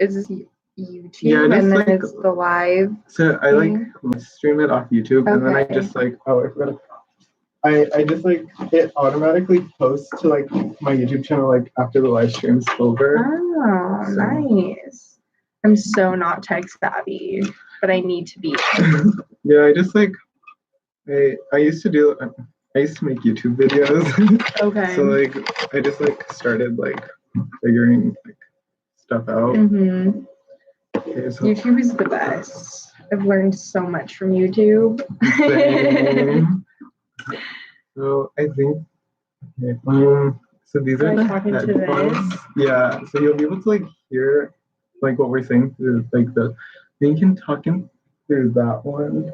is this YouTube? Yeah, and then like, it's the live. So I like stream it off YouTube, and then I just like I forgot. I just like it automatically posts to like my YouTube channel like after the live stream's over. Oh, so. Nice. I'm so not tech savvy, but I need to be. Yeah, I just like I used to make YouTube videos. Okay. So like I just like started like figuring like stuff out. Mm-hmm. Okay, so YouTube is the best. I've learned so much from YouTube. So I think so these are the headphones. Yeah, so you'll be able to like hear like what we're saying through like you can talk in through that one.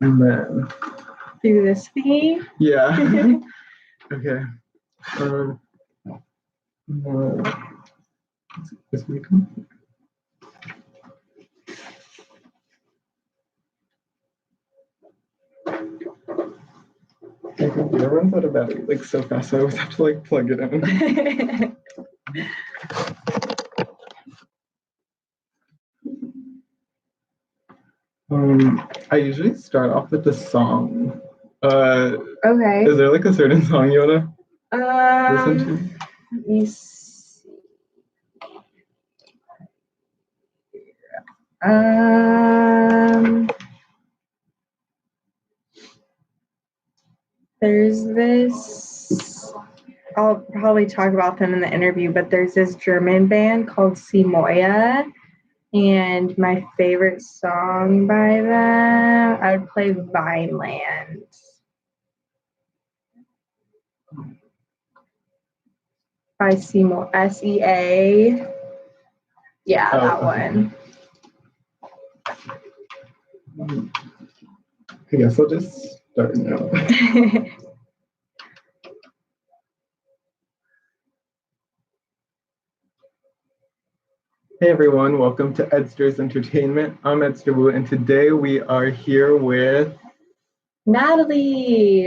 And then through this thing? Yeah. Okay. This weekend. My computer runs out of battery like so fast, so I always have to like plug it in. I usually start off with the song. Okay. Is there like a certain song you wanna listen to? Let me see. There's this. I'll probably talk about them in the interview, but there's this German band called Simoya. And my favorite song by them, I would play Vineland. By Seymour, S-E-A. Yeah, that one. I guess I'll just start now. Hey everyone, welcome to Edster's Entertainment. I'm Edster Wu, and today we are here with Natalie.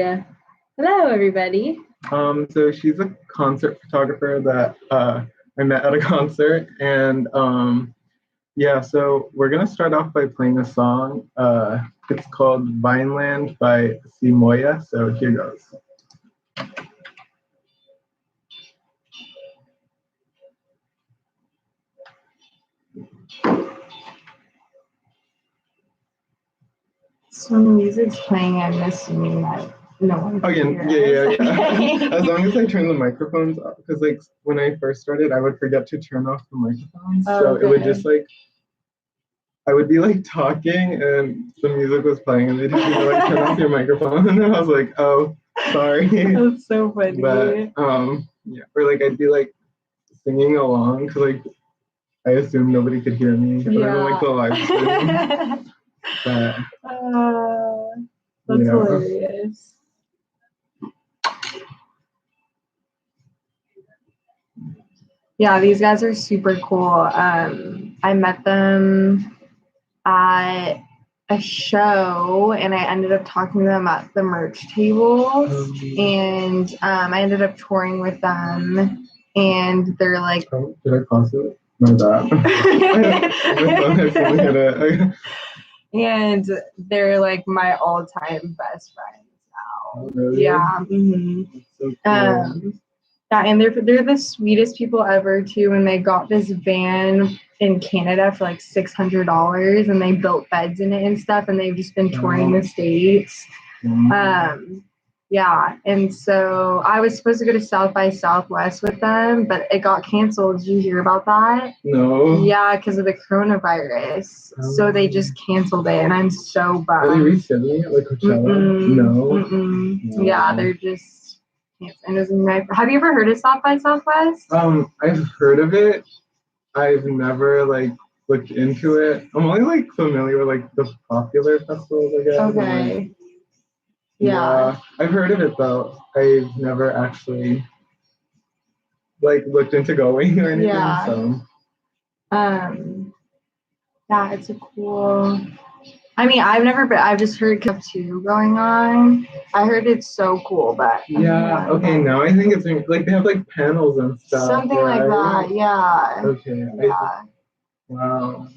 Hello, everybody. So she's a concert photographer that I met at a concert, and yeah, so we're gonna start off by playing a song. It's called Vineland by Simoya. So here goes. So when the music's playing, I'm assuming that no one can hear us. Yeah. As long as I turn the microphones off, because like when I first started, I would forget to turn off the microphones, so it would just like I would be like talking and the music was playing, and they'd just be like turn off your microphone, and I was like, oh, sorry. That's so funny. But yeah, or like I'd be like singing along because like I assumed nobody could hear me, but I don't like the live stream. But that's hilarious. Yeah, these guys are super cool. I met them at a show, and I ended up talking to them at the merch table, and I ended up touring with them, and they're like... Oh, did I pause it? No, that. And they're like my all-time best friends now. Oh, really? Yeah. Mm-hmm. So cool. Yeah, and they're the sweetest people ever too. And they got this van in Canada for like $600, and they built beds in it and stuff. And they've just been touring the States. Yeah, and so I was supposed to go to South by Southwest with them, but it got canceled. Did you hear about that? No. Yeah, because of the coronavirus. So they just canceled it, and I'm so bummed. Are they rescheduling it like Coachella? No. Yeah, they're just canceling. Have you ever heard of South by Southwest? I've heard of it. I've never like looked into it. I'm only like familiar with like the popular festivals, I guess. Okay. Yeah, I've heard of it though. I've never actually like looked into going or anything. Yeah. So. Yeah, it's a cool. I mean, I've just heard Cup 2 going on. I heard it's so cool, but yeah, okay, now I think it's like they have like panels and stuff. Something like that, yeah. Okay. Yeah. Wow.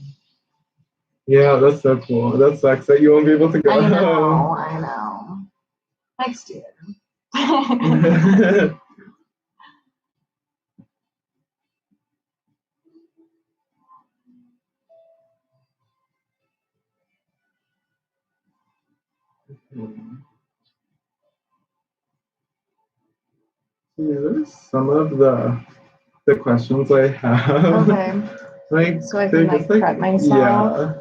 Yeah, that's so cool. That sucks that you won't be able to go. I know. Next year. Yeah, there's some of the questions I have. Okay. Like, So I they're can just prep myself. Yeah.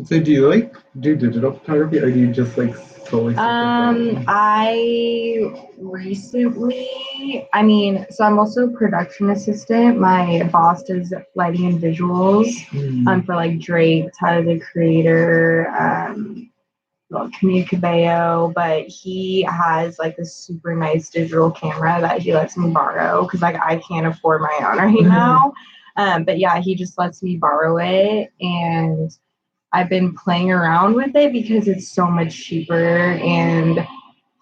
So do you like do digital photography or do you just like solely stick to film? I recently, so I'm also a production assistant. My boss does lighting and visuals for like Drake, Tyler the Creator, well, Camille Cabello, but he has like a super nice digital camera that he lets me borrow because like I can't afford my own right now. But yeah, he just lets me borrow it, and I've been playing around with it because it's so much cheaper and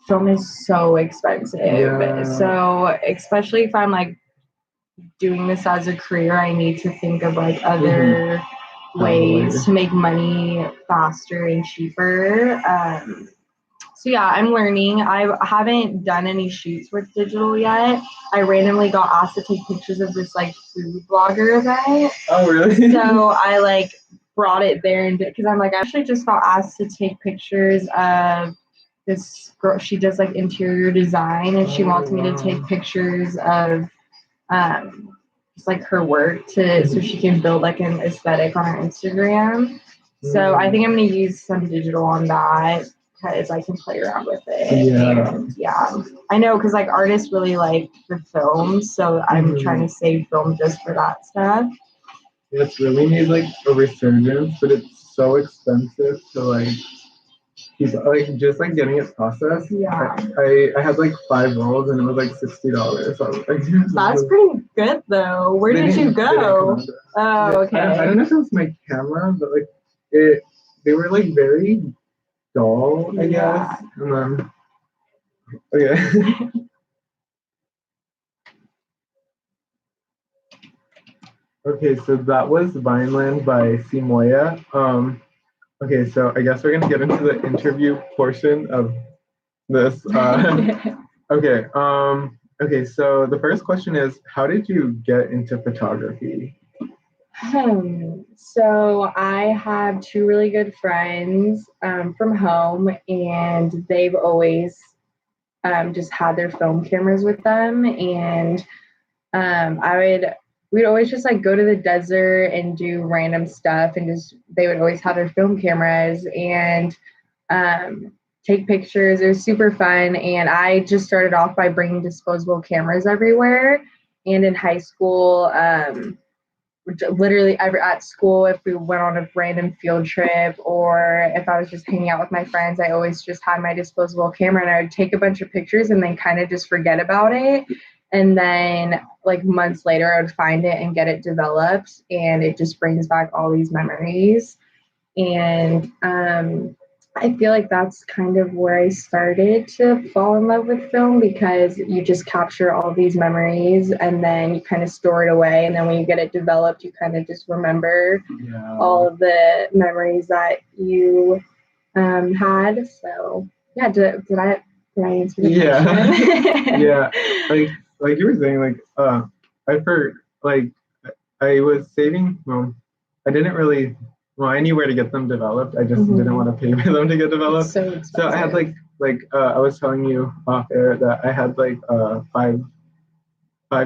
film is so expensive. Yeah. So especially if I'm like doing this as a career, I need to think of like other ways to make money faster and cheaper. So yeah, I'm learning. I haven't done any shoots with digital yet. I randomly got asked to take pictures of this like food blogger event. Oh really? So I like brought it there and because I'm like I actually just got asked to take pictures of this girl. She does like interior design and she wants me to take pictures of just like her work to so she can build like an aesthetic on her Instagram. So I think I'm gonna use some digital on that because I can play around with it. Yeah. And yeah, I know because like artists really like the films, so I'm trying to save film just for that stuff. It's really made like a resurgence, but it's so expensive to like keep like just like getting it processed. Yeah. I had like 5 rolls and it was like $60. So that's pretty good though. Where did you go? Oh, okay. I don't know if it was my camera, but like they were like very dull, I guess. And then okay. Okay, so that was Vineland by Simoya. Okay, so I guess we're gonna get into the interview portion of this. Okay, okay, so the first question is, how did you get into photography? So I have two really good friends from home, and they've always just had their film cameras with them, and we'd always just like go to the desert and do random stuff, and just they would always have their film cameras and take pictures. It was super fun, and I just started off by bringing disposable cameras everywhere. And in high school, literally at school, if we went on a random field trip or if I was just hanging out with my friends, I always just had my disposable camera and I would take a bunch of pictures and then kind of just forget about it. And then like months later, I would find it and get it developed, and it just brings back all these memories. And I feel like that's kind of where I started to fall in love with film because you just capture all these memories and then you kind of store it away. And then when you get it developed, you kind of just remember all of the memories that you had. So yeah, did I answer the question? Yeah, like you were saying, like I was saving. Well, I didn't really. Well, I knew where to get them developed. I just didn't want to pay for them to get developed. So I had I was telling you off air that I had like five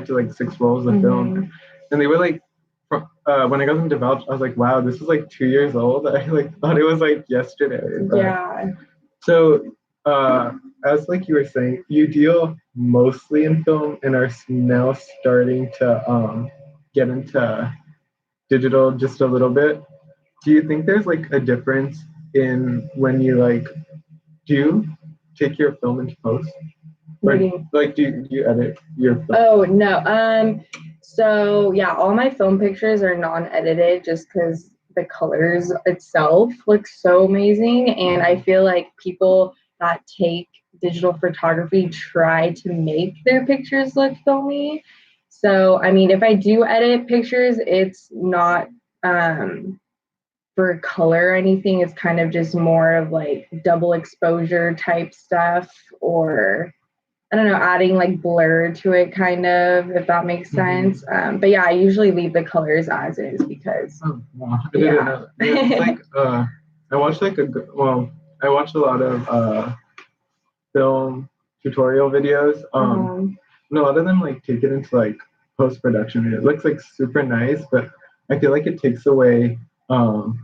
to like 6 rolls of film, and they were like when I got them developed, I was like, wow, this is like 2 years old. I like thought it was like yesterday. Yeah. So as like you were saying, you deal mostly in film and are now starting to get into digital just a little bit. Do you think there's like a difference in when you like do take your film into post? Or, like, do you edit your film? Oh, no. So yeah, all my film pictures are non-edited just because the colors itself look so amazing. And I feel like people that take digital photography try to make their pictures look filmy. So, I mean, if I do edit pictures, it's not for color or anything. It's kind of just more of like double exposure type stuff, or I don't know, adding like blur to it, kind of, if that makes sense. But yeah, I usually leave the colors as is because. Oh, wow. I didn't know. Yeah, it's like I watched I watched a lot of film tutorial videos. And a lot of them like take it into like post production. It looks like super nice, but I feel like it takes away the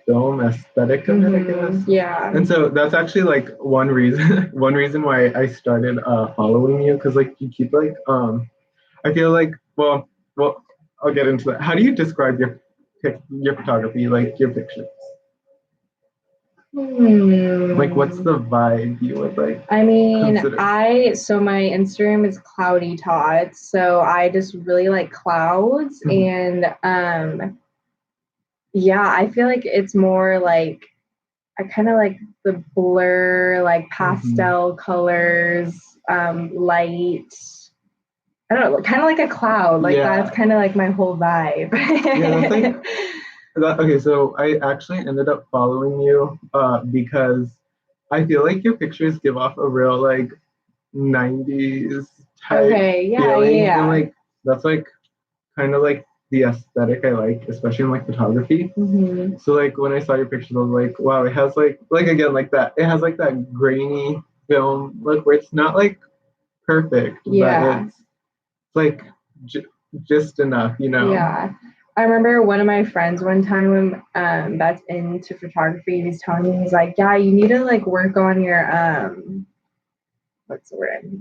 film aesthetic of it, I guess. Yeah. And so that's actually like one reason why I started following you, because like you keep like I feel like well I'll get into that. How do you describe your photography, like your pictures? Like what's the vibe you would like? I mean, consider? So my Instagram is Cloudyytots, so I just really like clouds. And yeah, I feel like it's more like I kind of like the blur, like pastel colors, light. I don't know, kind of like a cloud. Like that's kind of like my whole vibe. Yeah, that's like okay. So I actually ended up following you because I feel like your pictures give off a real like 90s type feeling, and like that's like kind of like the aesthetic I like, especially in like photography. So like when I saw your pictures, I was like, wow, it has like again like that. It has like that grainy film look where it's not like perfect, but it's like just enough, you know. Yeah. I remember one of my friends one time when that's into photography, he was telling me, he's like, yeah, you need to like work on your what's the word?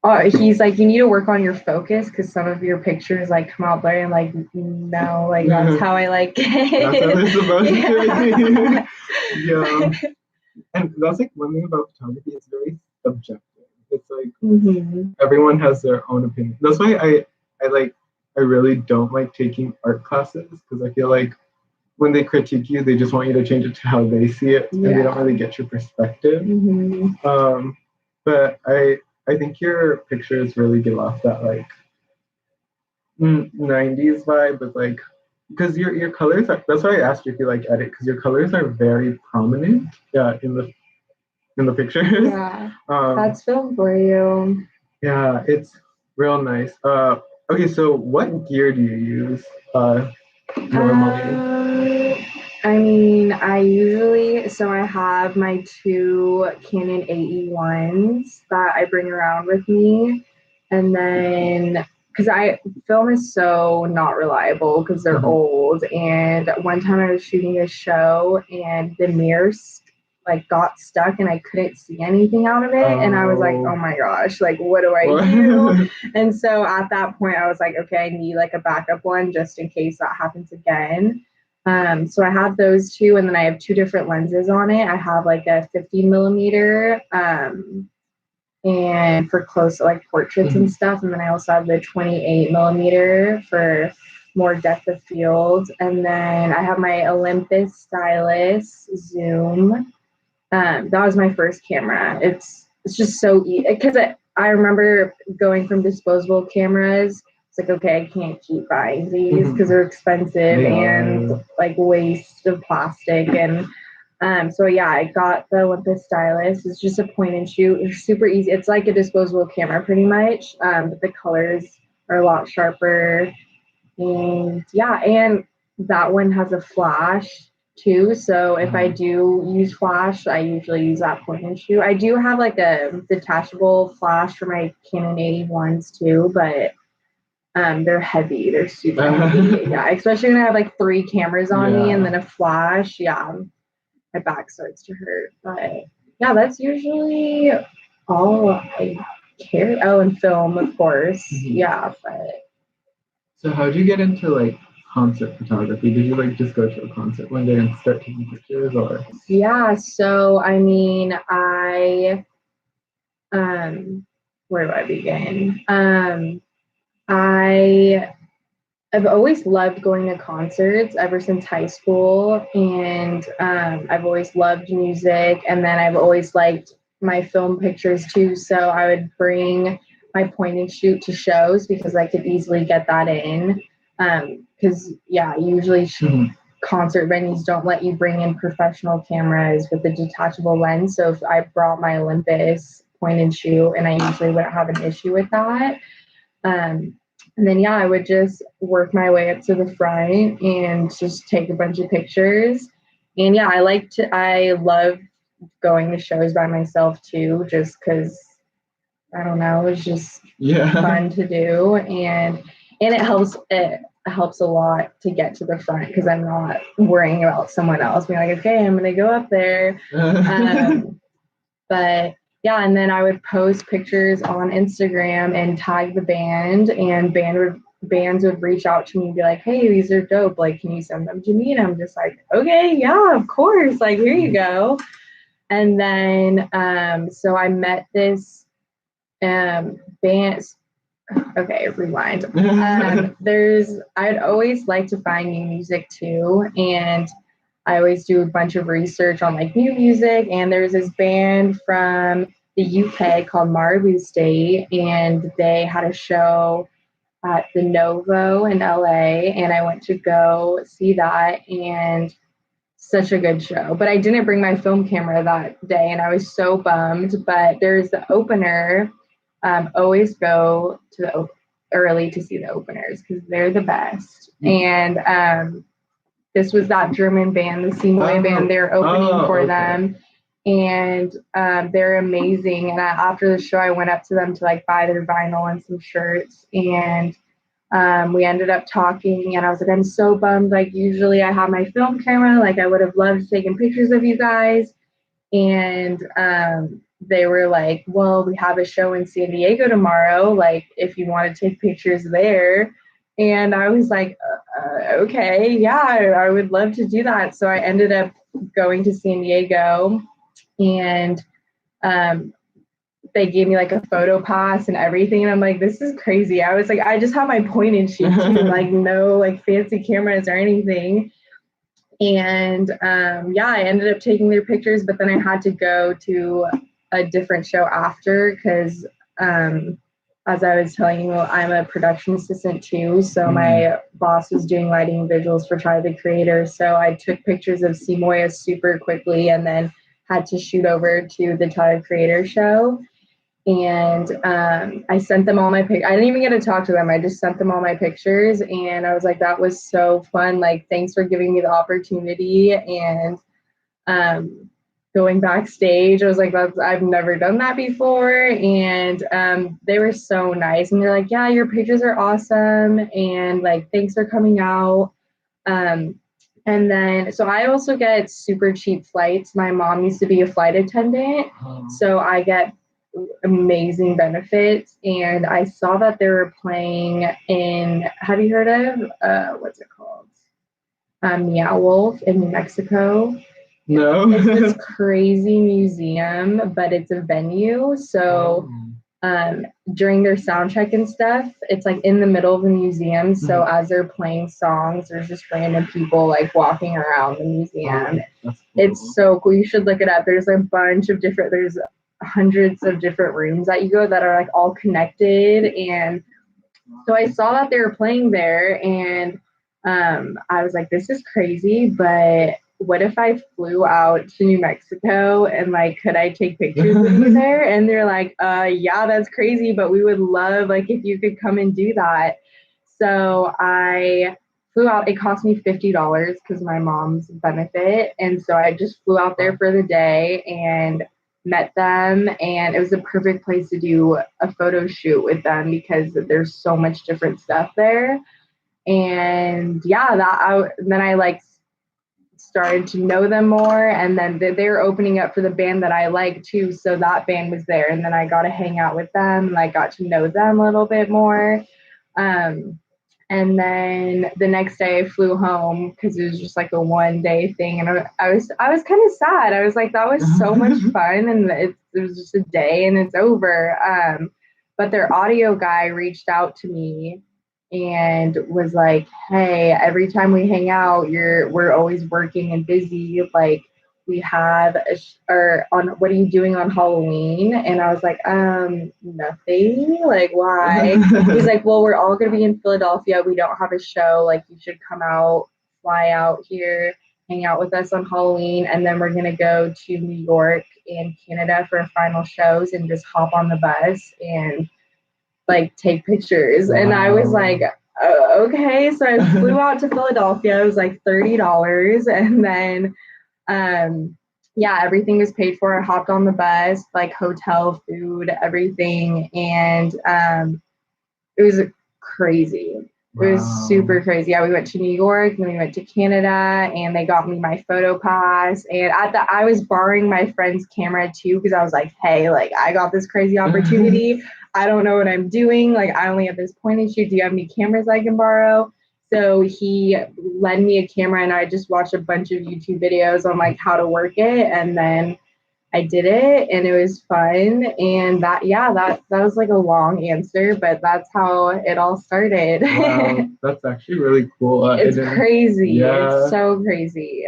Oh, he's like, you need to work on your focus because some of your pictures like come out blurry. I'm like, no, like that's how I like it. That's how it's supposed to be. Yeah. And that's like one thing about photography, it's very subjective. It's like everyone has their own opinion. That's why I really don't like taking art classes, because I feel like when they critique you, they just want you to change it to how they see it, and they don't really get your perspective. But I think your pictures really give off that like 90s vibe with like, because your colors are, that's why I asked you if you like edit, because your colors are very prominent in the pictures. Yeah, that's film for you. Yeah, it's real nice. Okay, so what gear do you use normally? I mean, I have my two Canon AE1s that I bring around with me. And then, because film is so not reliable because they're old. And one time I was shooting a show and the mirrors like got stuck and I couldn't see anything out of it. And I was like, oh my gosh, like what do I do? And so at that point I was like, okay, I need like a backup one just in case that happens again. So I have those two, and then I have two different lenses on it. I have like a 50 millimeter and for close like portraits and stuff, and then I also have the 28 millimeter for more depth of field. And then I have my Olympus stylus zoom. That was my first camera. It's just so easy because I remember going from disposable cameras. It's like, okay, I can't keep buying these because they're expensive and like waste of plastic. And so yeah, I got the Olympus stylus. It's just a point and shoot. It's super easy. It's like a disposable camera pretty much, but the colors are a lot sharper. And yeah, and that one has a flash too. So if I do use flash, I usually use that point and shoot. I do have like a detachable flash for my Canon 81s too, but they're heavy. They're super heavy. Yeah, especially when I have like 3 cameras on me and then a flash. Yeah, my back starts to hurt. But yeah, that's usually all I carry. Oh, and film, of course. Yeah, but. So how'd you get into like concert photography? Did you like just go to a concert one day and start taking pictures, or? Yeah, so I mean, where do I begin? I've always loved going to concerts ever since high school, and I've always loved music, and then I've always liked my film pictures too. So I would bring my point and shoot to shows because I could easily get that in. Because usually concert venues don't let you bring in professional cameras with a detachable lens. So if I brought my Olympus point and shoot, and I usually wouldn't have an issue with that. And then I would just work my way up to the front and just take a bunch of pictures. And I love going to shows by myself too, just because I don't know, it's just fun to do, and it helps a lot to get to the front because I'm not worrying about someone else being like, okay, I'm gonna go up there. But and then I would post pictures on Instagram and tag the band, and bands would reach out to me and be like, hey, these are dope. Like, can you send them to me? And I'm just like, okay, yeah, of course. Like, here you go. And then, so I met this band. Okay, rewind. I'd always like to find new music too. And I always do a bunch of research on like new music. And there's this band from the UK called Marabou State, and they had a show at the Novo in LA, and I went to go see that, and such a good show. But I didn't bring my film camera that day, and I was so bummed. But there's the opener. Always go to the early to see the openers because they're the best. And this was that German band, the Simoy band. They're opening for them. And they're amazing. And after the show, I went up to them to like buy their vinyl and some shirts. And we ended up talking, and I was like, I'm so bummed. Like, usually I have my film camera. Like, I would have loved taking pictures of you guys. And they were like, well, we have a show in San Diego tomorrow. Like, if you want to take pictures there. And I was like, okay, yeah, I would love to do that. So I ended up going to San Diego, and they gave me like a photo pass and everything. And I'm like, this is crazy. I was like, I just have my point and shoot too, like no like fancy cameras or anything. And I ended up taking their pictures, but then I had to go to a different show after because as I was telling you, I'm a production assistant too. So my boss was doing lighting and visuals for Tyler the Creator. So I took pictures of Simoya super quickly and then had to shoot over to the Tyler Creator show. And I sent them all my pictures. I didn't even get to talk to them. I just sent them all my pictures. And I was like, that was so fun. Like, thanks for giving me the opportunity. And going backstage, I was like, I've never done that before. And they were so nice. And they're like, yeah, your pictures are awesome. And like, thanks for coming out. And then, so I also get super cheap flights. My mom used to be a flight attendant. So I get amazing benefits. And I saw that they were playing in, have you heard of, what's it called? Meow Wolf in New Mexico. No. It's this crazy museum, but it's a venue. So during their sound check and stuff, it's like in the middle of the museum. So as they're playing songs, there's just random people like walking around the museum. Cool. It's so cool. You should look it up. There's a bunch of there's hundreds of different rooms that you go that are like all connected. And so I saw that they were playing there, and I was like, this is crazy, but what if I flew out to New Mexico and like, could I take pictures of you there? And they're like, yeah, that's crazy, but we would love like if you could come and do that. So I flew out. It cost me $50 because my mom's benefit. And so I just flew out there for the day and met them, and it was the perfect place to do a photo shoot with them because there's so much different stuff there. And then I like started to know them more, and then they were opening up for the band that I like too, so that band was there, and then I got to hang out with them and I got to know them a little bit more. And then the next day I flew home because it was just like a 1 day thing. And I was kind of sad. I was like, that was so much fun. And it was just a day and it's over. But their audio guy reached out to me and was like, hey, every time we hang out, we're always working and busy. Like, we have or on what are you doing on Halloween? And I was like, nothing. Like, why? He's like, well, we're all gonna be in Philadelphia. We don't have a show. Like, you should come out, fly out here, hang out with us on Halloween, and then we're gonna go to New York and Canada for final shows and just hop on the bus and like take pictures. Wow. And I was like, okay. So I flew out to Philadelphia. It was like $30, and then yeah, everything was paid for. I hopped on the bus, like hotel, food, everything, and it was crazy. Wow. It was super crazy. Yeah, we went to New York, and then we went to Canada, and they got me my photo pass. And I was borrowing my friend's camera too because I was like, hey, like I got this crazy opportunity. I don't know what I'm doing. Like, I only have this point and shoot. Do you have any cameras I can borrow? So he lent me a camera, and I just watched a bunch of YouTube videos on like how to work it, and then I did it, and it was fun. And that was like a long answer, but that's how it all started. Wow, that's actually really cool. It's crazy. Yeah. It's so crazy.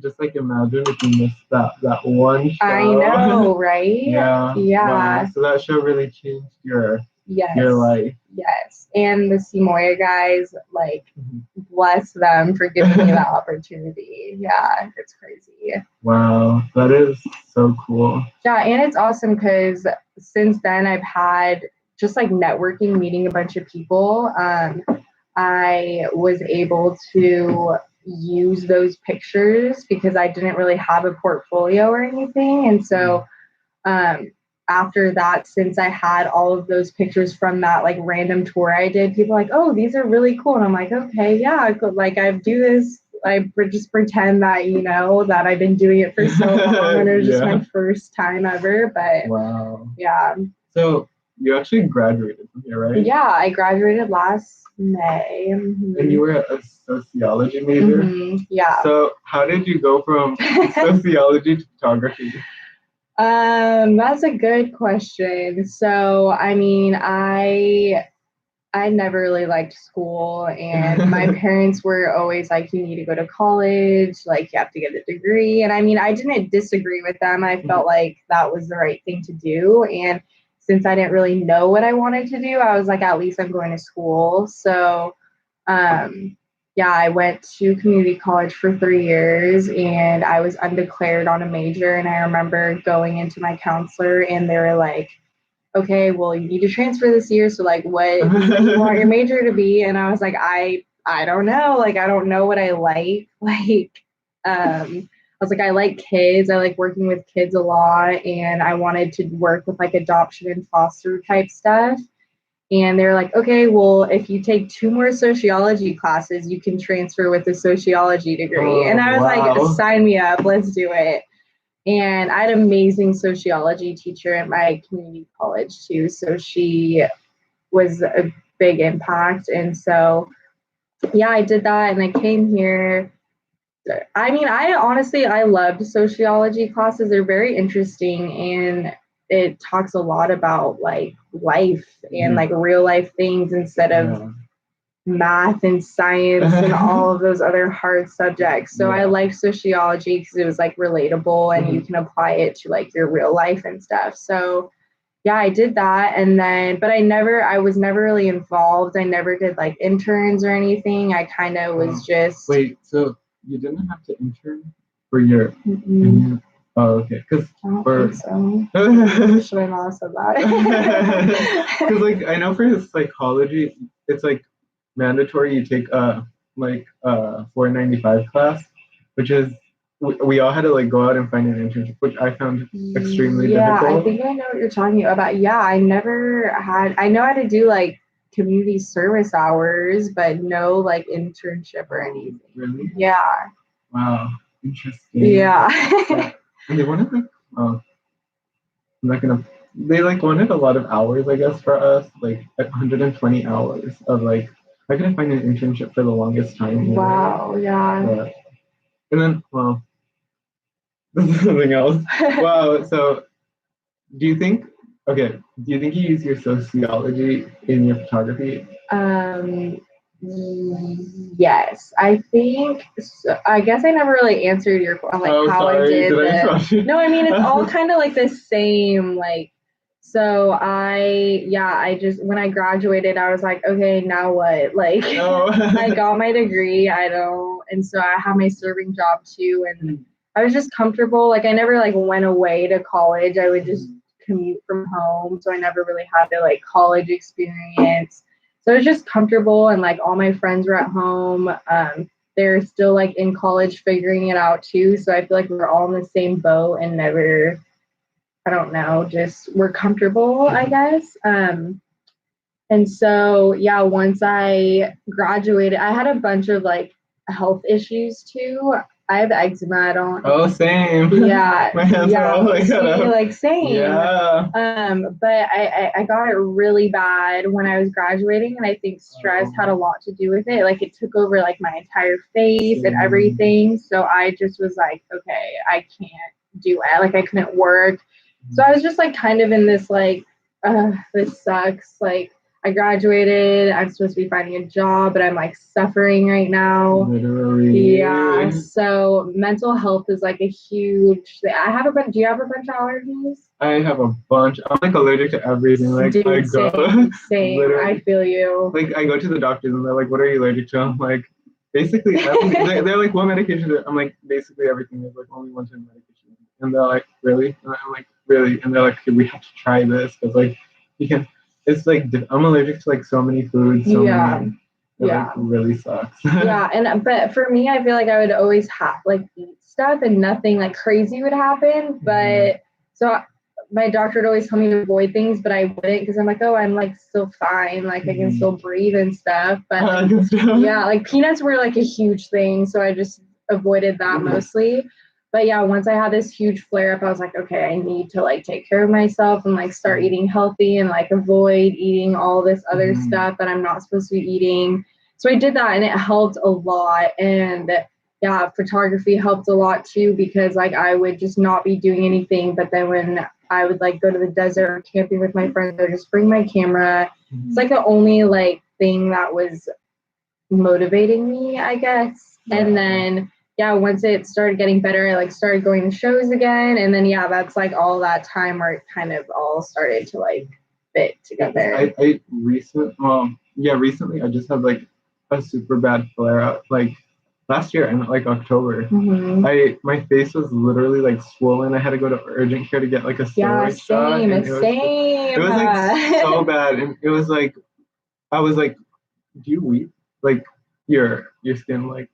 Just like imagine if you missed that one show. I know, right? Yeah. Yeah. Wow. So that show really changed your life. Yes. And the Simoya guys, like, bless them for giving me that opportunity. Yeah, it's crazy. Wow, that is so cool. Yeah, and it's awesome because since then I've had just like networking, meeting a bunch of people. I was able to use those pictures because I didn't really have a portfolio or anything. And so after that, since I had all of those pictures from that like random tour I did, people were like, oh, these are really cool. And I'm like, okay, yeah, I could, like I do this. I just pretend that, that I've been doing it for so long, and it was just my first time ever. But wow. Yeah. So you actually graduated from here, right? Yeah, I graduated last May. Mm-hmm. And you were a sociology major? Mm-hmm. Yeah. So how did you go from sociology to photography? That's a good question. So, I mean, I never really liked school, and my parents were always like, you need to go to college, like you have to get a degree. And I mean, I didn't disagree with them. I felt like that was the right thing to do. And since I didn't really know what I wanted to do, I was like, at least I'm going to school. So, yeah, I went to community college for 3 years, and I was undeclared on a major. And I remember going into my counselor, and they were like, okay, well, you need to transfer this year. So like, what do you want your major to be? And I was like, I don't know. Like, I don't know what I like. Like, I was like, I like kids. I like working with kids a lot. And I wanted to work with like adoption and foster type stuff. And they're like, okay, well, if you take 2 more sociology classes, you can transfer with a sociology degree. And I was like, sign me up. Let's do it. And I had an amazing sociology teacher at my community college too. So she was a big impact. And so, yeah, I did that, and I came here. I mean, I loved sociology classes. They're very interesting, and it talks a lot about like life and like real life things instead of math and science and all of those other hard subjects. So I liked sociology because it was like relatable, and you can apply it to like your real life and stuff. So yeah, I did that. And then, but I was never really involved. I never did like interns or anything. I kind of was just. Wait, so you didn't have to intern for your. Oh, okay. Because for so. Should I not have said that? Because like I know for psychology, it's like mandatory you take a 495 class, which is we all had to like go out and find an internship, which I found extremely difficult. I think I know what you're talking about. Yeah, I know how to do like community service hours, but no like internship or anything. Really? Yeah. Wow. Interesting. Yeah. And they wanted they like wanted a lot of hours, I guess, for us, like 120 hours of like I couldn't find an internship for the longest time either. Wow, yeah. And then, well, this is something else. Wow, so do you think you use your sociology in your photography? Yes, I think so. I guess I never really answered your question, like how sorry, I did I no, I mean it's all kind of like the same, like so I just when I graduated I was like, okay, now what? Like I got my degree, and so I have my serving job too, and I was just comfortable. Like I never like went away to college. I would just commute from home, so I never really had the like college experience. So I was just comfortable, and like all my friends were at home. They're still like in college figuring it out too. So I feel like we're all in the same boat and never, I don't know, just we're comfortable, I guess. And so yeah, once I graduated, I had a bunch of like health issues too. I have eczema. I don't. Oh, same. Yeah. My hands are all like that. Like same. Yeah. But I got it really bad when I was graduating, and I think stress had a lot to do with it. Like it took over like my entire face and everything. So I just was like, okay, I can't do it. Like I couldn't work. So I was just like kind of in this like, this sucks. Like I graduated. I'm supposed to be finding a job, but I'm like suffering right now. Literally. Yeah. So mental health is like a huge thing. I have a bunch. Do you have a bunch of allergies? I have a bunch. I'm like allergic to everything. Like dude, I go. Same. I feel you. Like I go to the doctors and they're like, "What are you allergic to?" I'm like, basically everything. they're like, "What medication?" I'm like, basically everything. There's like only one type of medication. And they're like, "Really?" And I'm like, "Really?" And they're like, "Okay, we have to try this because like you can." It's like I'm allergic to like so many foods. So many, like really sucks. And but for me, I feel like I would always have like eat stuff and nothing like crazy would happen. But so my doctor would always tell me to avoid things, but I wouldn't because I'm like, oh, I'm like still fine, like I can still breathe and stuff. But yeah, like peanuts were like a huge thing, so I just avoided that mostly. But yeah, once I had this huge flare up, I was like, okay, I need to like take care of myself and like start eating healthy and like avoid eating all this other stuff that I'm not supposed to be eating. So I did that and it helped a lot. And yeah, photography helped a lot too because like I would just not be doing anything. But then when I would like go to the desert or camping with my friends, I would just bring my camera. It's like the only like thing that was motivating me, I guess. And then yeah, once it started getting better, I like started going to shows again. And then yeah, that's like all that time where it kind of all started to like fit together. Recently I just had like a super bad flare up. Like last year in like October, my face was literally like swollen. I had to go to urgent care to get like a steroid shot. And it was like so bad. And it was like I was like, do you weep? Like your skin like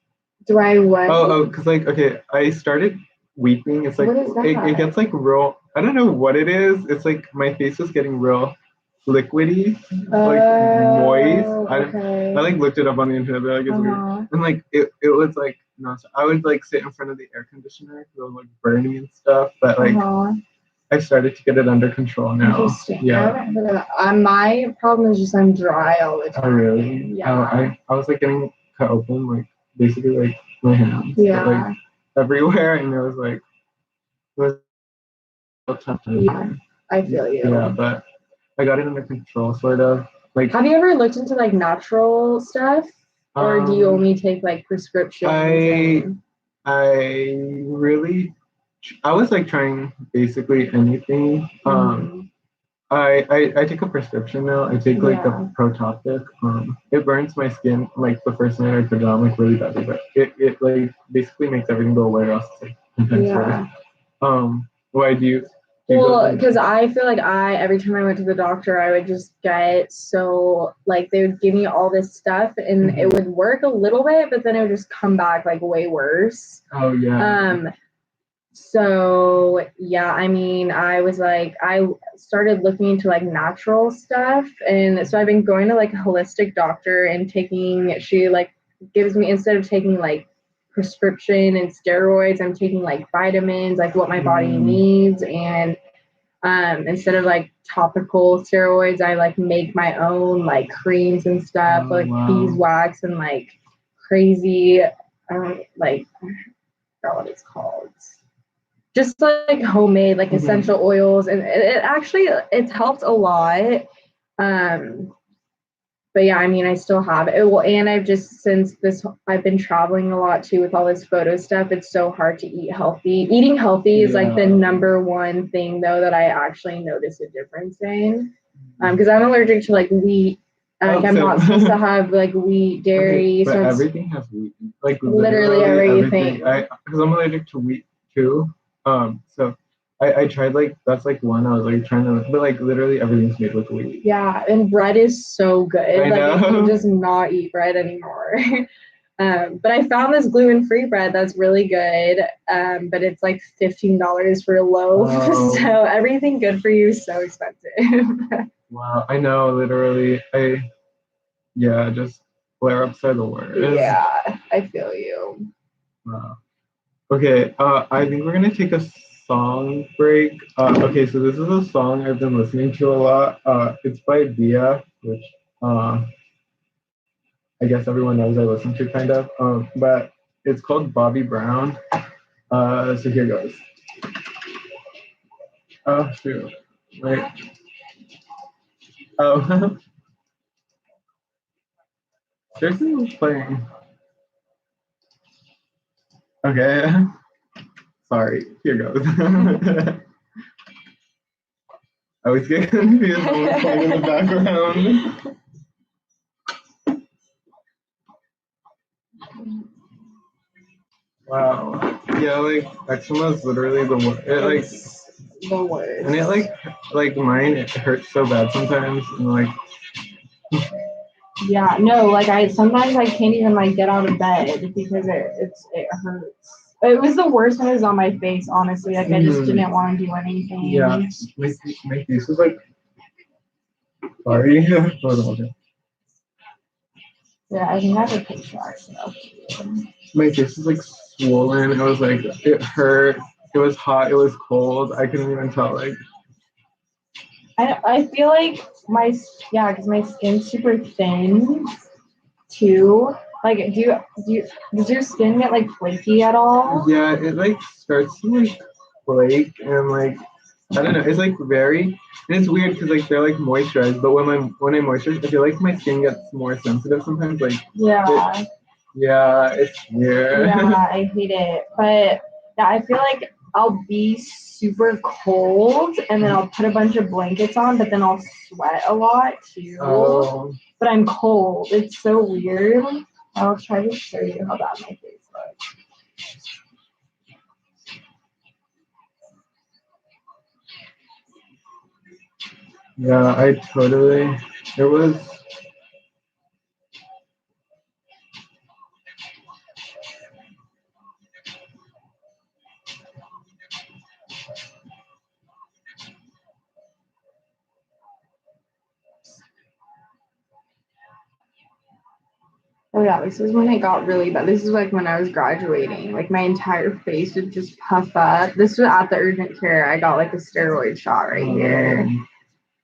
do I what? Because like okay, I started weeping. It's like what is that? It gets like real. I don't know what it is. It's like my face was getting real liquidy, like moist. I like looked it up on the internet. They're like it's weird, and like it was like no. So I would like sit in front of the air conditioner because it was like burning and stuff. But like I started to get it under control now. Interesting. Yeah. My problem is just I'm dry all the time. Oh really? Yeah. I was like getting cut open like basically like my hands. Yeah. But, like everywhere, and it was like tough. Yeah. I feel you. Yeah, but I got it under control, sort of. Like, have you ever looked into like natural stuff, or do you only take like prescriptions? I was like trying basically anything. I take a prescription now. I take like a Protopic. It burns my skin like the first night I put it on like really badly, but it like basically makes everything go away. Or else it's like intense. Why do you? Well, because I feel like every time I went to the doctor, I would just get so like they would give me all this stuff and it would work a little bit, but then it would just come back like way worse. Oh yeah. So yeah, I mean, I was like, I started looking into like natural stuff, and so I've been going to like a holistic doctor and she like gives me, instead of taking like prescription and steroids, I'm taking like vitamins, like what my body needs. And Instead of like topical steroids, I like make my own like creams and stuff, like beeswax and like crazy, like I forgot what it's called. Just like homemade, like essential oils, and it actually it's helped a lot. But yeah, I mean, I still have it. Well, and I've just I've been traveling a lot too with all this photo stuff. It's so hard to eat healthy. Eating healthy is like the number one thing though that I actually notice a difference in. Because I'm allergic to like wheat. I'm not supposed to have like wheat, dairy. Okay, but everything has wheat. Like literally everything. Because I'm allergic to wheat too. So I tried like that's like one I was like trying to, but like literally everything's made with wheat. Yeah, and bread is so good. I know. I can just not eat bread anymore. But I found this gluten-free bread that's really good. But it's like $15 for a loaf. Oh. So everything good for you is so expensive. Wow, I know, literally. Just flare-ups are the worst. Yeah, I feel you. Wow. Okay, I think we're gonna take a song break. Okay, so this is a song I've been listening to a lot. It's by Dia, which I guess everyone knows I listen to kind of. But it's called Bobby Brown. So here goes. Oh shoot. Wait. Oh. Seriously, who's playing? Okay. Sorry. Here goes. I always get confused when we're playing in the background. Wow. Yeah, like eczema is literally the worst. The worst. And it like mine, it hurts so bad sometimes, and like. Yeah, no, like sometimes I can't even like get out of bed because it hurts. It was the worst when it was on my face, honestly. Like I just didn't want to do anything. Yeah, my face was like. Sorry. Yeah, I think I have a picture so. My face was like swollen. It was like it hurt. It was hot. It was cold. I couldn't even tell. Like. I feel like because my skin's super thin too. Like, does your skin get like flaky at all? Yeah, it like starts to like flake and like I don't know. It's like and it's weird because like they're like moisturized, but when I moisturize, I feel like my skin gets more sensitive sometimes. Like it's weird. Yeah, I hate it, but yeah, I feel like I'll be super cold and then I'll put a bunch of blankets on, but then I'll sweat a lot too. Oh. But I'm cold. It's so weird. I'll try to show you how bad my face looks. Yeah, it was. Oh yeah, this is when it got really bad. This is like when I was graduating. Like my entire face would just puff up. This was at the urgent care. I got like a steroid shot right here.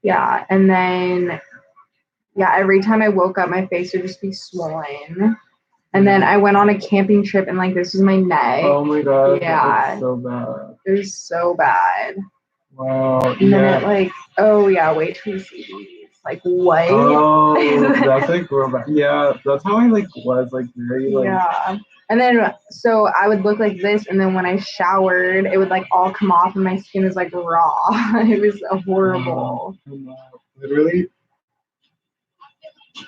Yeah, and then every time I woke up, my face would just be swollen. And then I went on a camping trip and like this was my neck. Oh my god. Yeah. So bad. It was so bad. Wow. And then wait till you see these. Like what? Oh, that's like real bad. Yeah, that's how I like was like very like. Yeah. And then so I would look like this, and then when I showered, it would like all come off, and my skin was like raw. It was horrible. Literally,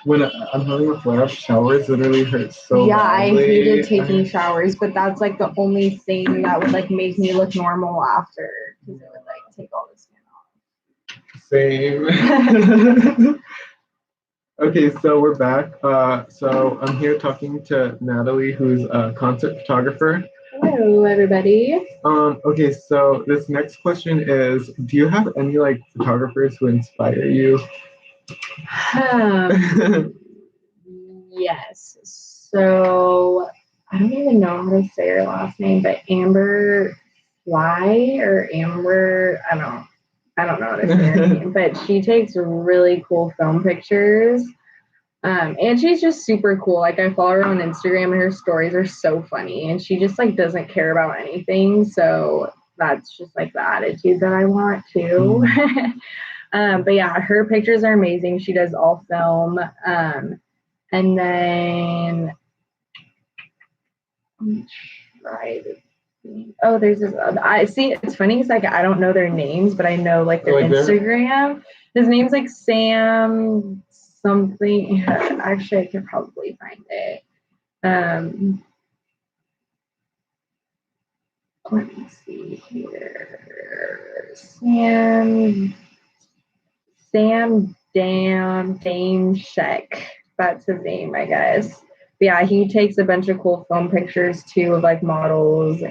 when I'm having a flare up, showers literally hurt so badly. I hated taking showers, but that's like the only thing that would like make me look normal after, because it would like take all the skin off. Same. Okay, so we're back. So I'm here talking to Natalie, who's a concert photographer. Hello, everybody. Okay, so this next question is, do you have any like photographers who inspire you? Yes. So I don't even know how to say her last name, but Amber Fly or Amber, I don't know. I don't know how to say her name, but she takes really cool film pictures. And she's just super cool. Like I follow her on Instagram and her stories are so funny and she just like doesn't care about anything. So that's just like the attitude that I want too. But yeah, her pictures are amazing. She does all film. And then I'm trying to think. Oh, there's this other, I see it's funny, it's like I don't know their names, but I know like their Instagram. His name's like Sam something. Actually I could probably find it. Let me see here. Sam Dame Sheck. That's his name, I guess. But yeah, he takes a bunch of cool film pictures too of like models um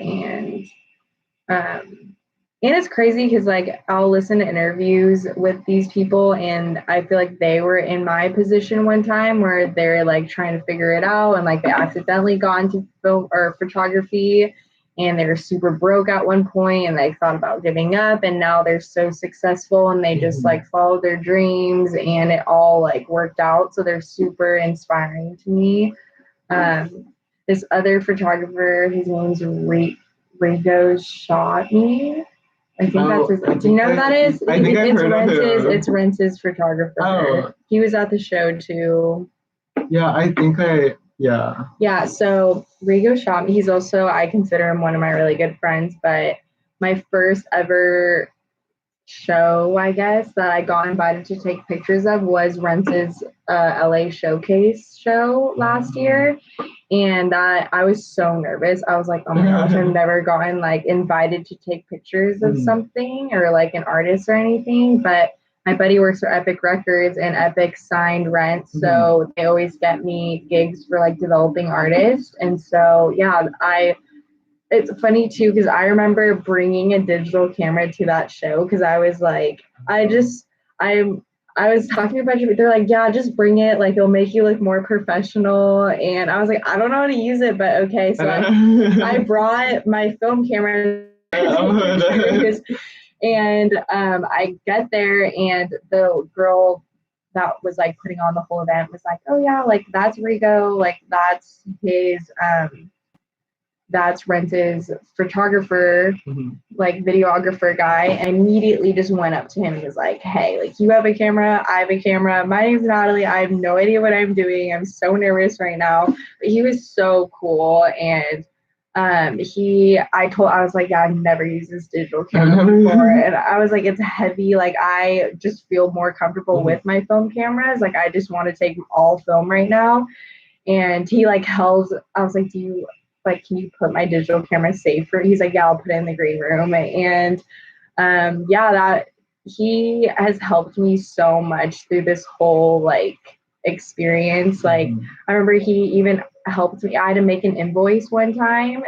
and it's crazy because like I'll listen to interviews with these people and I feel like they were in my position one time where they're like trying to figure it out and like they accidentally got into film or photography and they were super broke at one point and they thought about giving up and now they're so successful and they just like follow their dreams and it all like worked out. So they're super inspiring to me. This other photographer, his name's Rigo Shot Me. I think that's his. Do you know who that is? I think I've heard of him. It's Rence's photographer. Oh. He was at the show too. Yeah, I think yeah. Yeah, so Rigo shot me. He's also, I consider him one of my really good friends, but my first ever show, I guess, that I got invited to take pictures of was Rence's LA Showcase show last year. And that I was so nervous. I was like, oh my gosh, I've never gotten like invited to take pictures of something or like an artist or anything. But my buddy works for Epic Records and Epic signed Rent. So they always get me gigs for like developing artists. And so, yeah, it's funny too, because I remember bringing a digital camera to that show because I was like, I was talking about you, but they're like, yeah, just bring it. Like, it'll make you look more professional. And I was like, I don't know how to use it, but okay. So I brought my film camera. And I get there, and the girl that was like putting on the whole event was like, oh, yeah, like that's Rigo. Like, that's Rence's photographer, like videographer guy, and immediately just went up to him and was like, hey, like you have a camera, I have a camera. My name's Natalie. I have no idea what I'm doing. I'm so nervous right now. But he was so cool. And I was like, yeah, I've never used this digital camera before. And I was like, it's heavy. Like I just feel more comfortable with my film cameras. Like I just want to take all film right now. And he like I was like, can you put my digital camera safe for? He's like, yeah, I'll put it in the green room. And that he has helped me so much through this whole like experience. Like I remember he even helped me. I had to make an invoice one time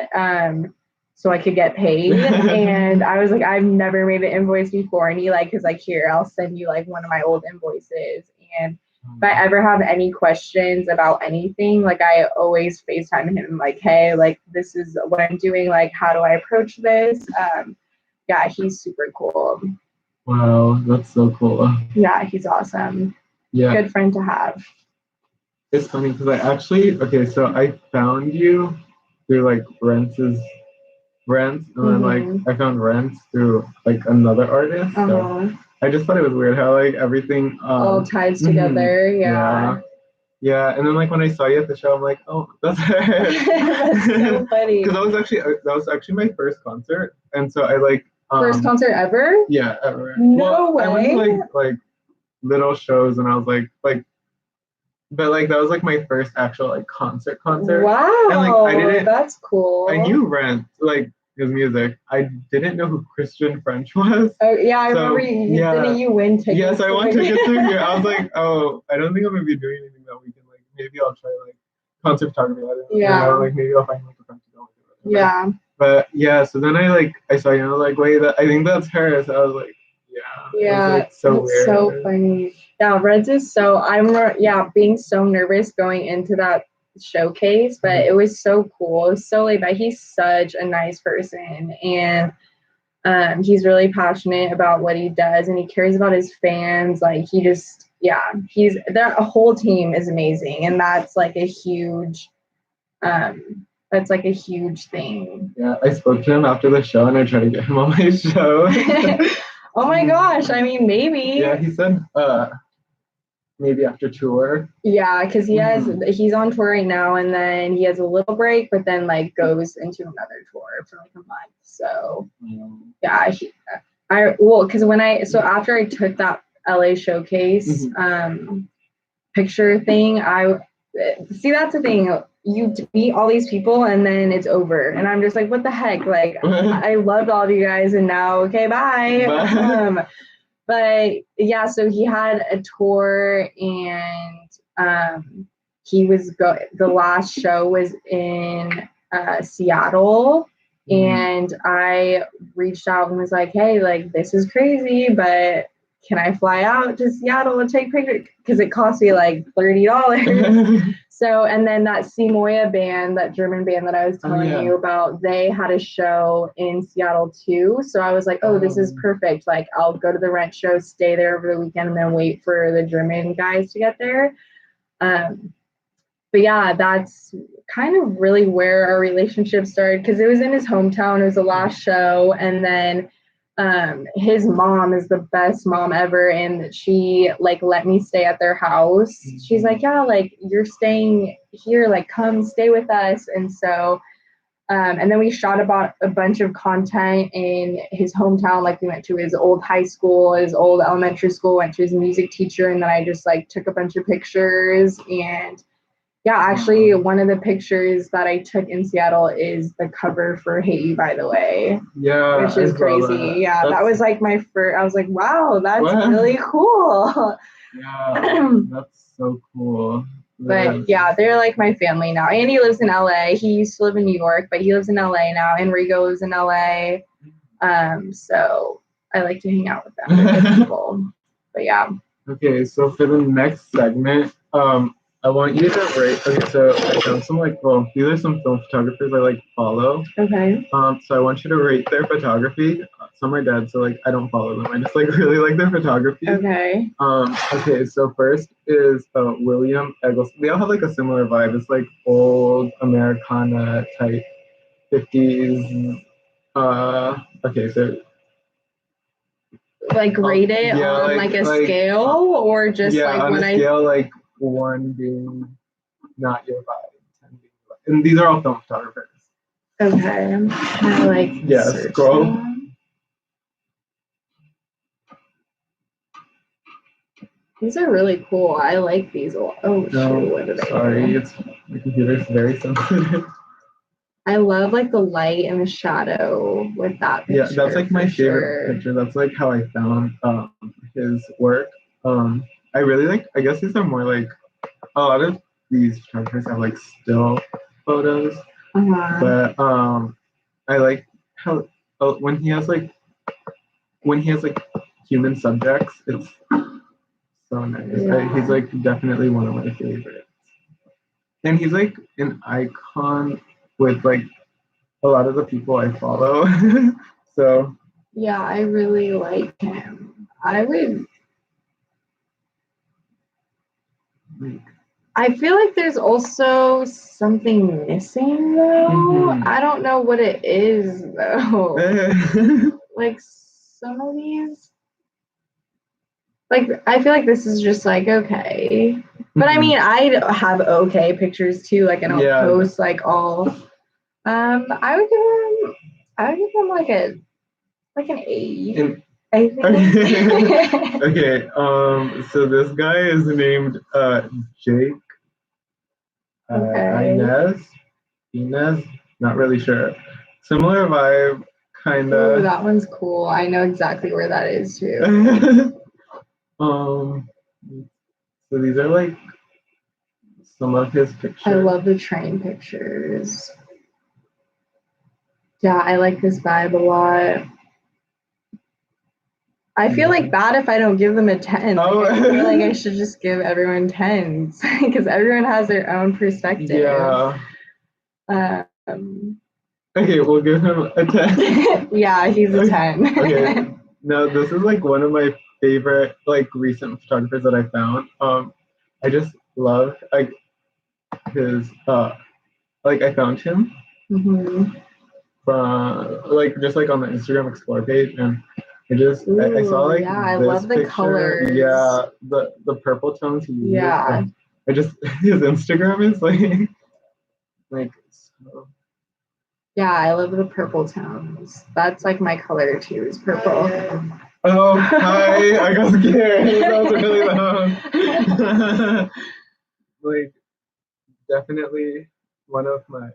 so I could get paid. And I was like, I've never made an invoice before. And he was like, here, I'll send you like one of my old invoices. And if I ever have any questions about anything, like I always FaceTime him like, hey, like this is what I'm doing. Like, how do I approach this? Yeah, he's super cool. Wow, that's so cool. Yeah, he's awesome. Yeah. Good friend to have. It's funny because so I found you through like Rents, and then like I found Rents through like another artist. So I just thought it was weird how like everything all ties together. Yeah, and then like when I saw you at the show, I'm like, oh, that's her. That's so funny. Because that was actually my first concert, and so I like first concert ever. Yeah, ever. No way. I went to like little shows, and I was like, but like that was like my first actual like concert. Wow, and like that's cool. I knew Rent, like his music. I didn't know who Christian French was. Oh yeah, I remember didn't you win tickets? Yes, I won tickets through here. I was like, oh, I don't think I'm gonna be doing anything that weekend. Like maybe I'll try like concert photography. I don't know. Like maybe I'll find like a friend to go with. Yeah. But yeah, so then I saw you, and I was like, wait, I think that's her. So I was like, yeah. Yeah, like, so weird. So funny. Yeah, Reds is being so nervous going into that showcase, but it was so cool. It was so laid back. He's such a nice person, and He's really passionate about what he does, and he cares about his fans. Like he's there. A whole team is amazing, and that's like a huge thing. Yeah, I spoke to him after the show, and I tried to get him on my show. Oh my gosh! I mean, maybe. Yeah, he said maybe after tour. Yeah, because he's on tour right now, and then he has a little break, but then like goes into another tour for like a month. So yeah, because after I took that LA showcase picture thing, that's the thing. You meet all these people and then it's over, and I'm just like, what the heck? Like, I loved all of you guys, and now, okay, bye. But yeah, so he had a tour, and the last show was in Seattle, and I reached out and was like, hey, like, this is crazy, but can I fly out to Seattle and take pictures? Because it cost me like $30. So, and then that Simoya band, that German band that I was telling you about, they had a show in Seattle too. So I was like, oh, this is perfect. Like, I'll go to the rent show, stay there over the weekend, and then wait for the German guys to get there. But yeah, that's kind of really where our relationship started, because it was in his hometown. It was the last show, and then his mom is the best mom ever, and she like let me stay at their house. She's like, yeah, like, you're staying here, like, come stay with us. And so and then we shot about a bunch of content in his hometown. Like, we went to his old high school, his old elementary school, went to his music teacher, and then I just like took a bunch of pictures. And yeah, actually, one of the pictures that I took in Seattle is the cover for Hate You, by the way. Yeah. Which is crazy. Yeah, that was like my first. I was like, wow, that's really cool. Yeah, that's so cool. But yeah, they're like my family now. Andy lives in LA. He used to live in New York, but he lives in LA now. Enrico lives in LA. So I like to hang out with them. They're good people. But yeah. Okay, so for the next segment, I want you to rate. Okay, so I found some these are some film photographers I like follow. Okay. So I want you to rate their photography. Some are dead, so like I don't follow them. I just like really like their photography. Okay. Okay, so first is William Eggleston. They all have like a similar vibe. It's like old Americana type 50s. Okay, so like rate it on like a scale, or just like on when a scale, like 1 being not your vibe, 10 being your vibe. And these are all film photographers. Okay, I'm kind of like scroll. Them. These are really cool. I like these. Oh shoot, what did I do? Sorry, my computer's very sensitive. I love like the light and the shadow with that picture. Yeah, that's like my favorite picture. That's like how I found his work. I really like, I guess these are more like, a lot of these photographers have like still photos. But I like how when he has like human subjects, it's so nice. Yeah. He's like definitely one of my favorites. And he's like an icon with like a lot of the people I follow. So yeah, I really like him. I feel like there's also something missing though. I don't know what it is though. Like some of these, like I feel like this is just like okay. But I mean, I have okay pictures too. Like I don't post like all. I would give them like an 8. I think. Okay. So this guy is named Jake. Inez. Not really sure. Similar vibe, kind of. Ooh, that one's cool. I know exactly where that is too. So these are like some of his pictures. I love the train pictures. Yeah, I like this vibe a lot. I feel like bad if I don't give them a 10. Like, I feel like I should just give everyone 10s because everyone has their own perspective. Yeah. Okay, we'll give him a 10. Yeah, he's a 10. Okay. No, this is like one of my favorite like recent photographers that I found. I just love like his like I found him from like just like on the Instagram Explore page, and I saw like yeah, I this love the picture. colors. Yeah, the purple tones he uses. Yeah. And I just his Instagram is like so. Yeah, I love the purple tones. That's like my color too, is purple. Oh, hi! I got scared. That was really loud. Like, definitely one of my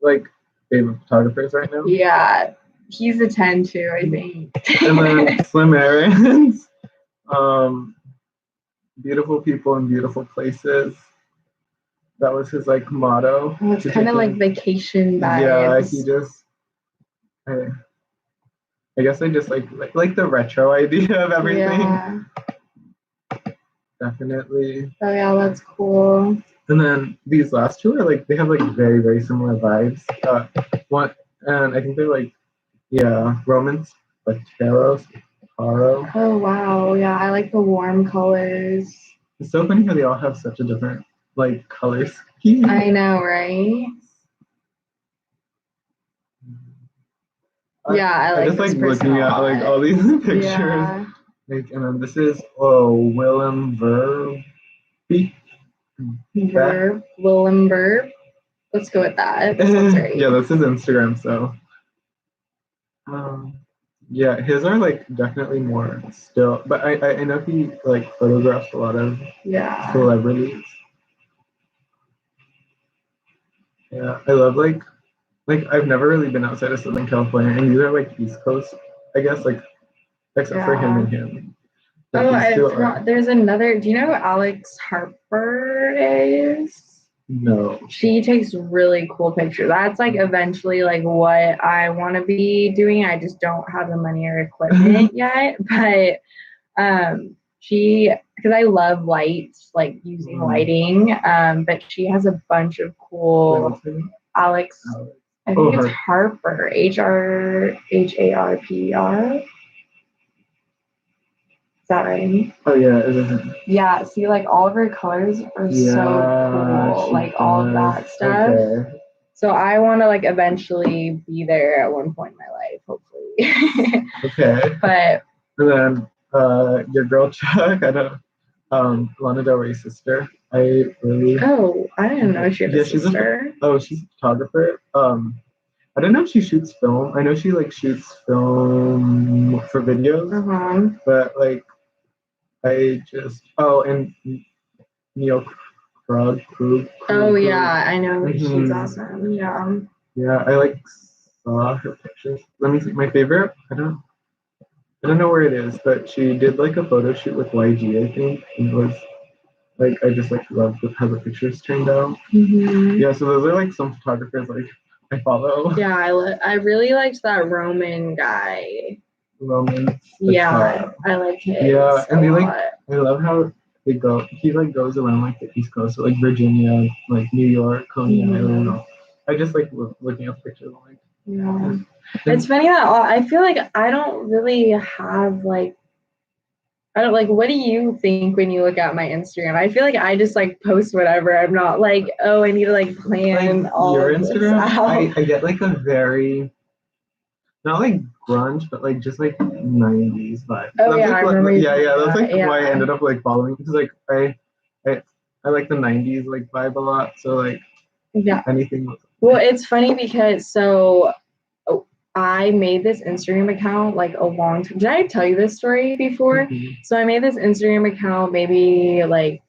like favorite photographers right now. Yeah, he's a 10 too, I think. And then Slim Errands, beautiful people in beautiful places. That was his like motto. Oh, it's kind of like vacation vibes. Yeah, he just. I guess I just like the retro idea of everything. Yeah. Definitely. Oh yeah, that's cool. And then these last two are like they have like very very similar vibes. One and I think they're like Romans Pateros. Oh wow, yeah, I like the warm colors. It's so funny how they all have such a different like color scheme. I know, right? Yeah, I just like looking at like all these pictures. Yeah. Like, and then this is Willem Verbeek. Willem Verb. Let's go with that. Right. Yeah, that's his Instagram. So, yeah, his are like definitely more still, but I know he like photographs a lot of celebrities. Yeah, I love like I've never really been outside of Southern California, and these are like East Coast, I guess, like except for him and him. Oh, I forgot. There's another. Do you know who Alex Harper is? No. She takes really cool pictures. That's like eventually like what I want to be doing. I just don't have the money or equipment yet. But because I love lights, like using lighting. But she has a bunch of cool Alex. I think it's Harper. Harper. Is that right? Oh yeah, it isn't. Yeah, see, like all of her colors are so cool, like all of that stuff. Okay. So I want to like eventually be there at one point in my life, hopefully. Okay. But and then your girl Chuck, I don't Lana Del Rey's sister. I didn't know she had a sister. She's a photographer. I don't know if she shoots film. I know she like shoots film for videos. But like I just and Neil Krug. Oh yeah, I know she's awesome. Yeah. Yeah, I like saw her pictures. Let me see. My favorite. I don't know where it is, but she did like a photo shoot with YG, I think, and it was like I just like loved how the pictures turned out. Yeah, so those are like some photographers like I follow. Yeah, I really liked that Roman guy. Roman. Yeah, I like him. Yeah, and I love how they go. He like goes around like the East Coast, so like Virginia, like New York, Coney Island. I just like looking at pictures. Like, yeah, it's funny that I feel like I don't really have like. I don't like. What do you think when you look at my Instagram? I feel like I just like post whatever. I'm not like, oh, I need to like plan like all your Instagram. I get like a very not like grunge, but like just like 90s vibe. Oh yeah, like, I remember. Yeah, that's like why I ended up like following because like I like the 90s like vibe a lot. So like anything. Well, it's funny because I made this Instagram account like a long time. Did I tell you this story before? So I made this Instagram account maybe like,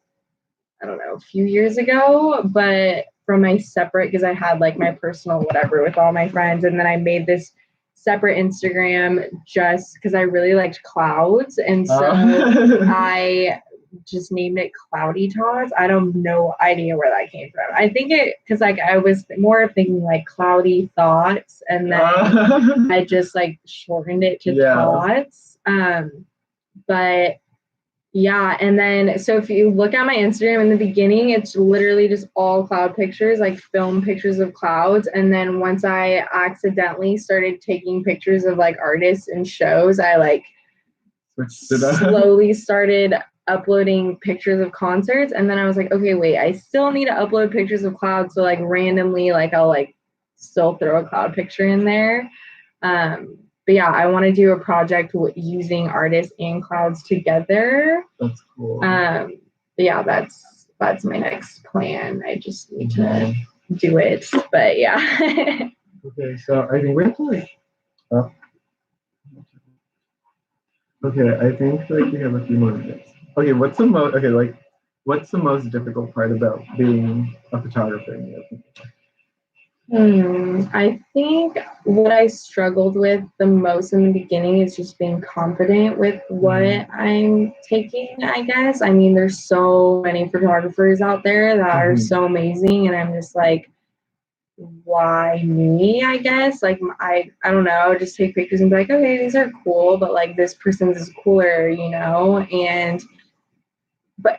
I don't know, a few years ago, but from my separate, because I had like my personal whatever with all my friends. And then I made this separate Instagram just because I really liked clouds. And so I just named it Cloudyytots. I don't no idea where that came from. I think because like I was more thinking like cloudy thoughts, and then I just like shortened it to Tots. But Yeah, and then so if you look at my Instagram in the beginning, it's literally just all cloud pictures, like film pictures of clouds. And then once I accidentally started taking pictures of like artists and shows, I like slowly started uploading pictures of concerts. And then I was like, okay, wait, I still need to upload pictures of clouds. So like randomly, like I'll like still throw a cloud picture in there. But yeah, I want to do a project using artists and clouds together. That's cool. But yeah, that's my next plan. I just need to do it. But yeah. Okay, so I think we have to like. Okay, I think like we have a few more minutes. Okay, what's the most difficult part about being a photographer? I think what I struggled with the most in the beginning is just being confident with what I'm taking, I guess. I mean, there's so many photographers out there that are so amazing, and I'm just like, why me, I guess? Like, I don't know, just take pictures and be like, okay, these are cool, but like this person's is cooler, but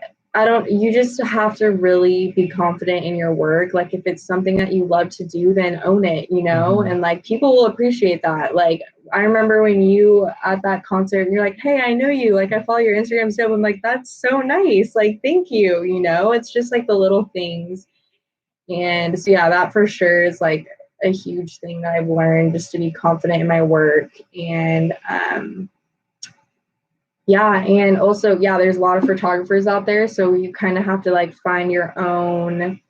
you just have to really be confident in your work. Like if it's something that you love to do, then own it, and like people will appreciate that. Like I remember when you at that concert, you're like, hey, I know you, like I follow your Instagram stuff. I'm like, that's so nice. Like, thank you. It's just like the little things. And so yeah, that for sure is like a huge thing that I've learned, just to be confident in my work. And yeah, and also, yeah, there's a lot of photographers out there, so you kind of have to like find your own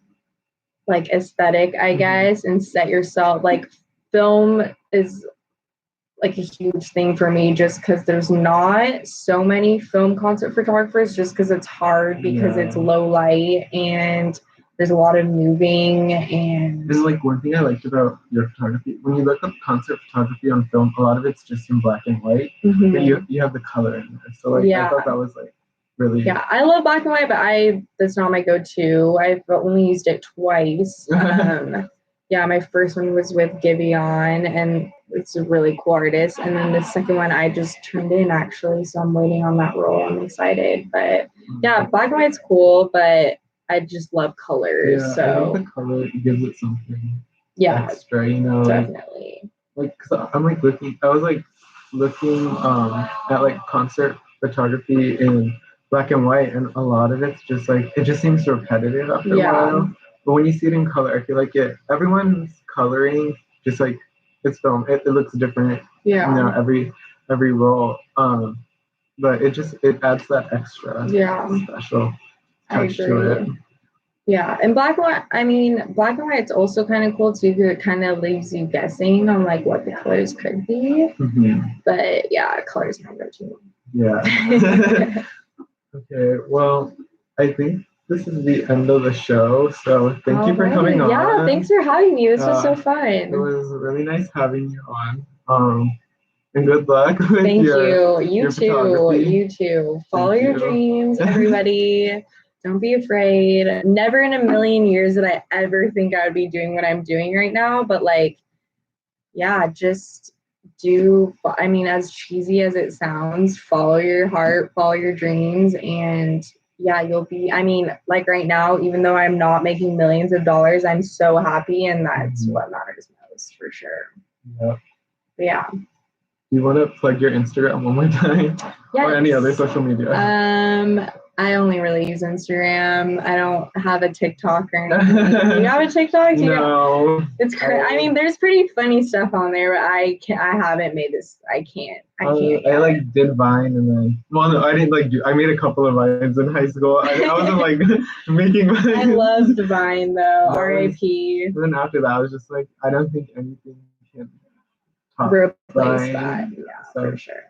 like aesthetic, I guess, and set yourself like film is like a huge thing for me just because there's not so many film concert photographers just because it's hard because it's low light and there's a lot of moving. And this is like one thing I liked about your photography. When you look up concert photography on film, a lot of it's just in black and white, but you have the color in there. So like I thought that was like really I love black and white, but that's not my go-to. I've only used it twice. Yeah, my first one was with Giveon, and it's a really cool artist. And then the second one I just turned in actually, so I'm waiting on that roll. I'm excited. But yeah, black and white's cool, but I just love colors. Yeah, so I think the color gives it something extra, definitely. Like, cause I'm like I was like looking at like concert photography in black and white, and a lot of it's just like it just seems repetitive after a while. But when you see it in color, I feel like everyone's coloring just like it's film. It looks different. Yeah. Every roll. But it adds that extra special touch to it. Yeah, and black and white's also kind of cool too, because it kind of leaves you guessing on like what the colors could be. But yeah, colors my go-to. Yeah. Okay, well, I think this is the end of the show. So thank you for coming on. Yeah, thanks for having me. This was so fun. It was really nice having you on. And good luck with Thank your you. You too. You too. Follow your dreams, everybody. Don't be afraid. Never in a million years did I ever think I would be doing what I'm doing right now. But like, yeah, just as cheesy as it sounds, follow your heart, follow your dreams, and yeah, you'll be, like right now, even though I'm not making millions of dollars, I'm so happy, and that's what matters most for sure. Yeah. But yeah. Do you want to plug your Instagram one more time? Yes. Or any other social media? I only really use Instagram. I don't have a TikTok or anything. Do you have a TikTok? No. It's crazy. There's pretty funny stuff on there, but I haven't made this. I can't. I like did Vine, and then no, I didn't like I made a couple of Vines in high school. I wasn't like making Vines. I loved Vine though. R.I.P. And then after that, I was just like, I don't think anything can replace that. Yeah, for sure.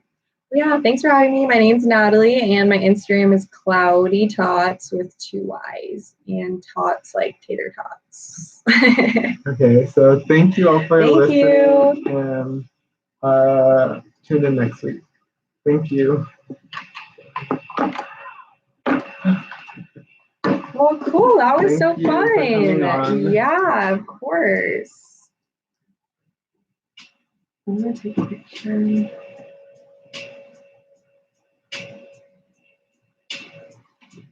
Yeah, thanks for having me. My name's Natalie, and my Instagram is Cloudyytots with 2 Y's, and tots like tater tots. Okay, so thank you all for listening. You. And tune in next week. Thank you. Well, cool. That was so fun. Yeah, of course. I'm gonna take a picture.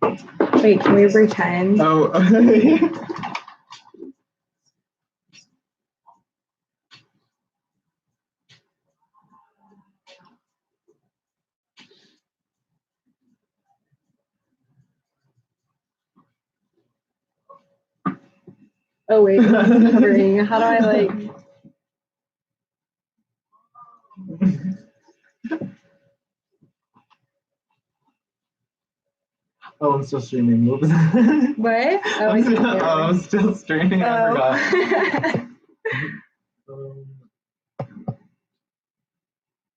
Wait, can we pretend? Oh. Oh wait, I'm wondering, how do I like? Oh, I'm still streaming. Whoops. What? Oh, I'm still streaming. I forgot.